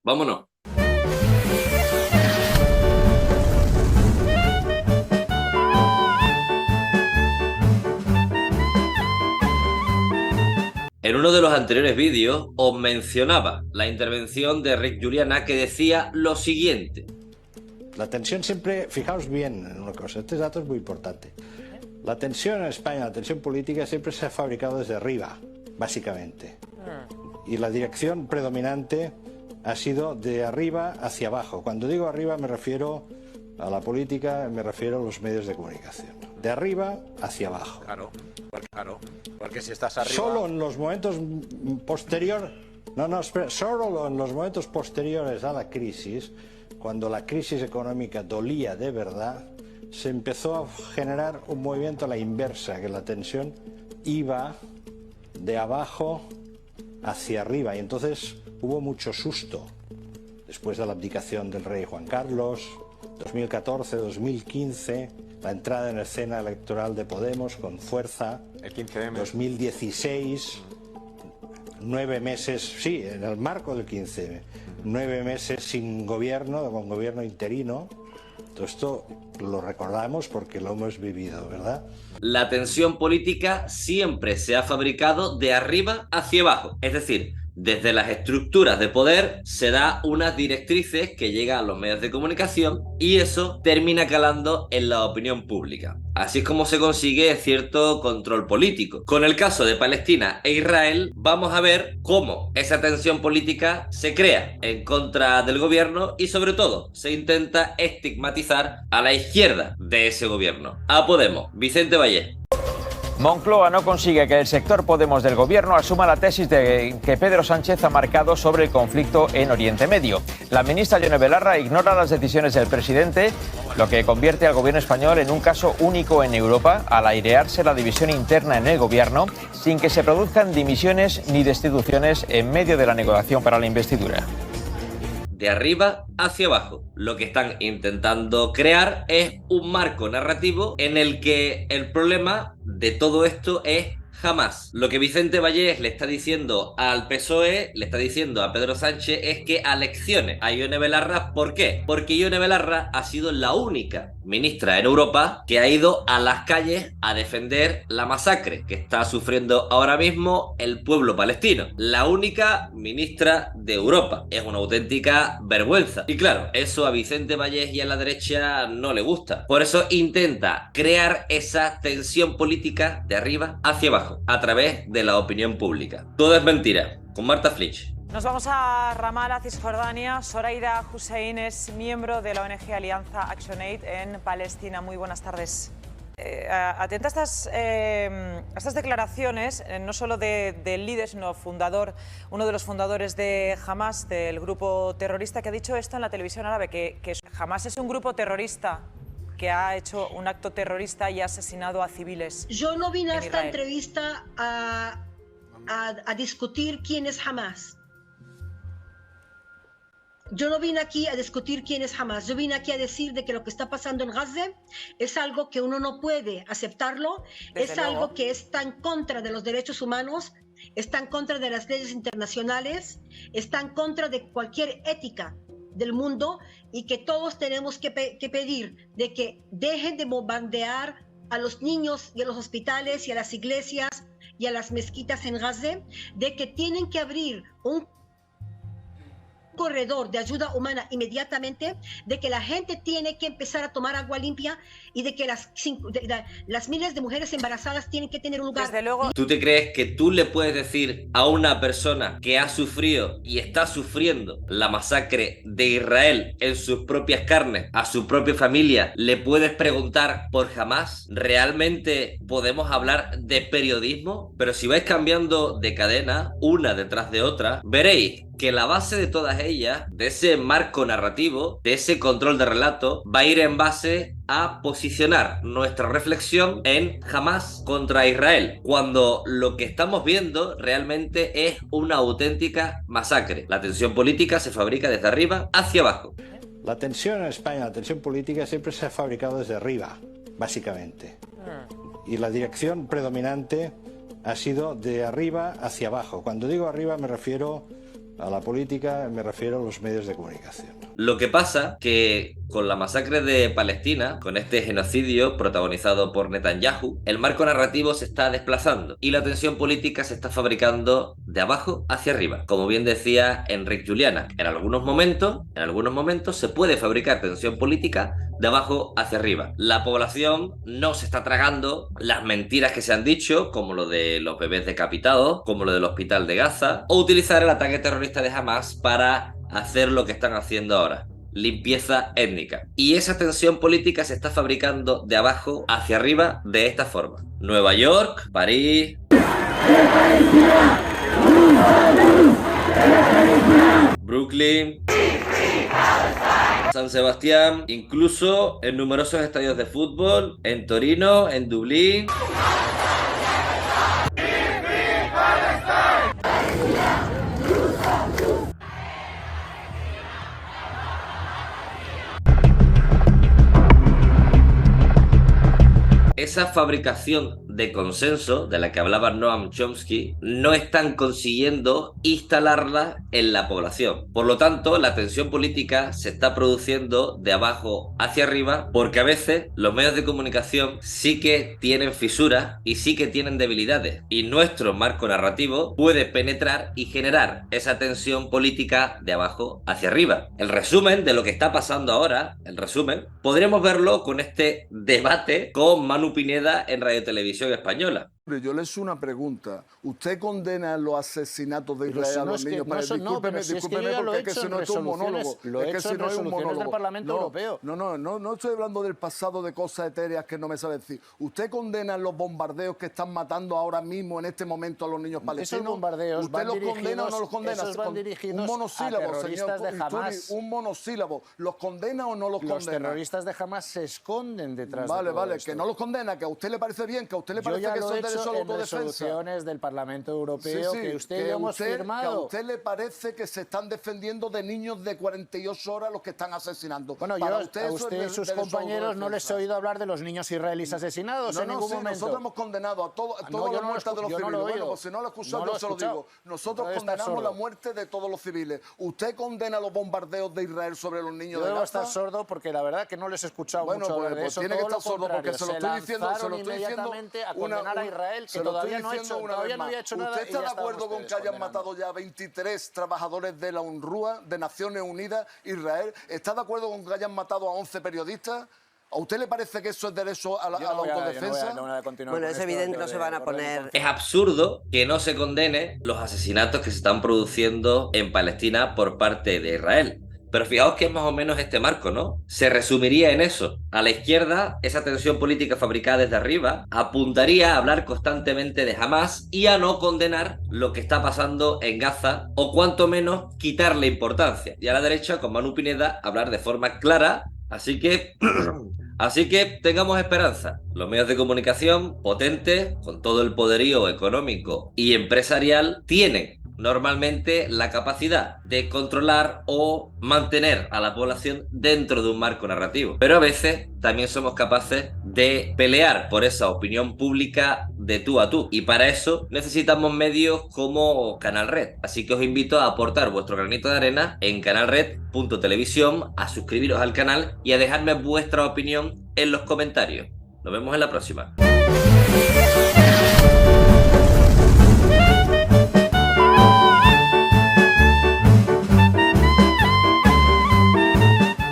Vámonos. En uno de los anteriores vídeos os mencionaba la intervención de Rick Juliana, que decía lo siguiente. La tensión siempre, fijaos bien en una cosa, este dato es muy importante. La tensión en España, la tensión política siempre se ha fabricado desde arriba, básicamente. Y la dirección predominante ha sido de arriba hacia abajo. Cuando digo arriba me refiero a la política, me refiero a los medios de comunicación. De arriba hacia abajo. Claro, porque si estás arriba... Solo en los momentos posteriores... solo en los momentos posteriores a la crisis, cuando la crisis económica dolía de verdad, se empezó a generar un movimiento a la inversa, que la tensión iba de abajo hacia arriba, y entonces hubo mucho susto después de la abdicación del rey Juan Carlos, 2014, 2015, la entrada en escena electoral de Podemos con fuerza, el 15M. 2016, 9 meses, sí, en el marco del 15M, 9 meses sin gobierno, con gobierno interino. Todo esto lo recordamos porque lo hemos vivido, ¿verdad? La tensión política siempre se ha fabricado de arriba hacia abajo. Es decir, desde las estructuras de poder se da unas directrices que llegan a los medios de comunicación y eso termina calando en la opinión pública. Así es como se consigue cierto control político. Con el caso de Palestina e Israel, vamos a ver cómo esa tensión política se crea en contra del gobierno y sobre todo se intenta estigmatizar a la izquierda de ese gobierno. A Podemos. Vicente Vallés. Moncloa no consigue que el sector Podemos del gobierno asuma la tesis de que Pedro Sánchez ha marcado sobre el conflicto en Oriente Medio. La ministra Yone Belarra ignora las decisiones del presidente, lo que convierte al gobierno español en un caso único en Europa, al airearse la división interna en el gobierno, sin que se produzcan dimisiones ni destituciones en medio de la negociación para la investidura. De arriba hacia abajo. Lo que están intentando crear es un marco narrativo en el que el problema de todo esto es Hamás. Lo que Vicente Vallés le está diciendo al PSOE, le está diciendo a Pedro Sánchez, es que aleccione a Yone Belarra. ¿Por qué? Porque Yone Belarra ha sido la única ministra en Europa que ha ido a las calles a defender la masacre que está sufriendo ahora mismo el pueblo palestino. La única ministra de Europa. Es una auténtica vergüenza. Y claro, eso a Vicente Vallés y a la derecha no le gusta. Por eso intenta crear esa tensión política de arriba hacia abajo, a través de la opinión pública. Todo es mentira. Con Marta Flitsch. Nos vamos a Ramallah, Cisjordania. Soraida Hussein es miembro de la ONG Alianza ActionAid en Palestina. Muy buenas tardes. Atenta a estas declaraciones, no solo del líder, sino uno de los fundadores de Hamás, del grupo terrorista, que ha dicho esto en la televisión árabe, que Hamás es un grupo terrorista que ha hecho un acto terrorista y ha asesinado a civiles. Yo no vine a esta entrevista a discutir quién es Hamás. Yo no vine aquí a discutir quién es Hamás. Yo vine aquí a decir de que lo que está pasando en Gaza es algo que uno no puede aceptarlo, es algo que está en contra de los derechos humanos, está en contra de las leyes internacionales, está en contra de cualquier ética del mundo, y que todos tenemos que pedir de que dejen de bombardear a los niños y a los hospitales y a las iglesias y a las mezquitas en Gaza, de que tienen que abrir un corredor de ayuda humana inmediatamente, de que la gente tiene que empezar a tomar agua limpia y de que las miles de mujeres embarazadas tienen que tener un lugar. Desde luego. ¿Tú te crees que tú le puedes decir a una persona que ha sufrido y está sufriendo la masacre de Israel en sus propias carnes, a su propia familia, le puedes preguntar por Hamás? ¿Realmente podemos hablar de periodismo? Pero si vais cambiando de cadena, una detrás de otra, veréis que la base de todas ellas, de ese marco narrativo, de ese control de relato, va a ir en base a posicionar nuestra reflexión en Hamás contra Israel, cuando lo que estamos viendo realmente es una auténtica masacre. La tensión política se fabrica desde arriba hacia abajo. La tensión en España, la tensión política siempre se ha fabricado desde arriba, básicamente. Y la dirección predominante ha sido de arriba hacia abajo. Cuando digo arriba me refiero a la política me refiero a los medios de comunicación. Lo que pasa que con la masacre de Palestina, con este genocidio protagonizado por Netanyahu, el marco narrativo se está desplazando y la tensión política se está fabricando de abajo hacia arriba. Como bien decía Enric Juliana, en algunos momentos se puede fabricar tensión política de abajo hacia arriba. La población no se está tragando las mentiras que se han dicho, como lo de los bebés decapitados, como lo del hospital de Gaza, o utilizar el ataque terrorista de Hamas para hacer lo que están haciendo ahora: limpieza étnica. Y esa tensión política se está fabricando de abajo hacia arriba de esta forma. Nueva York, París, Brooklyn, San Sebastián, incluso en numerosos estadios de fútbol, en Torino, en Dublín. Esa fabricación de consenso de la que hablaba Noam Chomsky no están consiguiendo instalarla en la población. Por lo tanto, la tensión política se está produciendo de abajo hacia arriba, porque a veces los medios de comunicación sí que tienen fisuras y sí que tienen debilidades, y nuestro marco narrativo puede penetrar y generar esa tensión política de abajo hacia arriba. El resumen de lo que está pasando ahora, podríamos verlo con este debate con Manu Pineda en Radio Televisión Española. Yo le hice una pregunta. ¿Usted condena los asesinatos de Israel a los niños? Discúlpeme, porque es que ese no es un monólogo. Lo he hecho en resoluciones del Parlamento Europeo. No estoy hablando del pasado, de cosas etéreas que no me sabe decir. ¿Usted condena los bombardeos que están matando ahora mismo, en este momento, a los niños palestinos? Esos bombardeos ¿Usted los condena o no los condena? Esos van dirigidos a terroristas de Hamas. Un monosílabo. ¿Los condena o no los condena? Los terroristas de Hamas se esconden detrás de todo Vale, esto. que no los condena, que a usted le parece bien, que a usted le parece que son derechos de autodefensa. Resoluciones del Parlamento Europeo que usted y yo hemos firmado. Que a usted le parece que se están defendiendo de niños de 48 horas los que están asesinando. Bueno, a usted y sus compañeros no les he oído hablar de los niños israelíes asesinados en ningún momento. Nosotros hemos condenado a todas las muertes de los civiles. Bueno, pues si no lo he escuchado, yo se lo digo. Nosotros condenamos la muerte de todos los civiles. ¿Usted condena los bombardeos de Israel sobre los niños de Gaza? Yo debo estar sordo porque la verdad que no les he escuchado mucho hablar de eso. Tiene que estar sordo porque se lo estoy diciendo. Inmediatamente a condenar a Israel, que todavía no había hecho nada. ¿Usted está de acuerdo con que hayan matado ya 23 trabajadores de la UNRWA, de Naciones Unidas, Israel? ¿Está de acuerdo con que hayan matado a 11 periodistas? ¿A usted le parece que eso es derecho a la autodefensa? Bueno, es evidente, no se van a poner... Es absurdo que no se condene los asesinatos que se están produciendo en Palestina por parte de Israel. Pero fijaos que es más o menos este marco, ¿no? Se resumiría en eso. A la izquierda, esa tensión política fabricada desde arriba apuntaría a hablar constantemente de Hamas y a no condenar lo que está pasando en Gaza, o cuanto menos quitarle importancia. Y a la derecha, con Manu Pineda, hablar de forma clara. Así que tengamos esperanza. Los medios de comunicación potentes, con todo el poderío económico y empresarial, tienen normalmente la capacidad de controlar o mantener a la población dentro de un marco narrativo. Pero a veces también somos capaces de pelear por esa opinión pública de tú a tú. Y para eso necesitamos medios como Canal Red. Así que os invito a aportar vuestro granito de arena en canalred.televisión, a suscribiros al canal y a dejarme vuestra opinión en los comentarios. Nos vemos en la próxima.